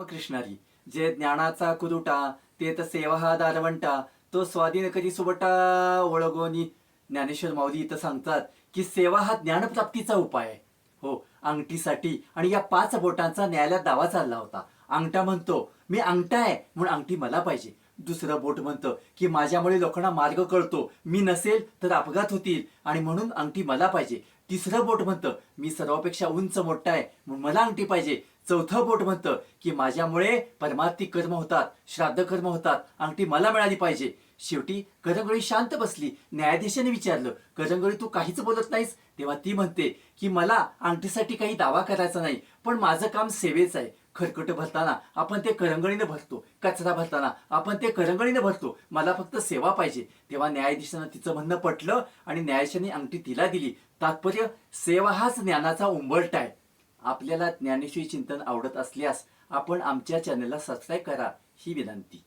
रामकृष्णारी जे ज्ञानाचा कुरुटा ते तर सेवा हा दारवंटा तो स्वाधीन कधी सुबटा ओळगोनी. ज्ञानेश्वर माऊली इथं सांगतात की सेवा हा ज्ञानप्राप्तीचा उपाय आहे. हो, अंगठीसाठी आणि या 5 बोटांचा न्यायालयात दावा चालला होता. अंगठा म्हणतो मी अंगठा आहे म्हणून अंगठी मला पाहिजे. दुसरं बोट म्हणतं की माझ्यामुळे लोकांना मार्ग कळतो, मी नसेल तर अपघात होतील आणि म्हणून अंगठी मला पाहिजे. तिसरं बोट म्हणतं मी सर्वापेक्षा उंच मोठा आहे म्हणून मला अंगठी पाहिजे. चौथं बोट म्हणतं की माझ्यामुळे परमार्थी कर्म होतात, श्राद्ध कर्म होतात, अंगठी मला मिळाली पाहिजे. शेवटी करंगळी शांत बसली. न्यायाधीशाने विचारलं, करंगळी तू काहीच बोलत नाहीस? तेव्हा ती म्हणते की मला अंगठीसाठी काही दावा करायचा नाही, पण माझं काम सेवेचं आहे. खरकट भरताना आपण ते करंगळीने भरतो, कचरा भरताना आपण ते करंगळीने भरतो, मला फक्त सेवा पाहिजे. तेव्हा न्यायाधीशानं तिचं म्हणणं पटलं आणि न्यायाधीशाने अंगठी तिला दिली. तात्पर्य, सेवा हाच ज्ञानाचा उंबरठा आहे. आपल्याला ज्ञानेश्वरी चिंतन आवडत असल्यास आपण आमच्या चॅनलला सबस्क्राईब करा ही विनंती.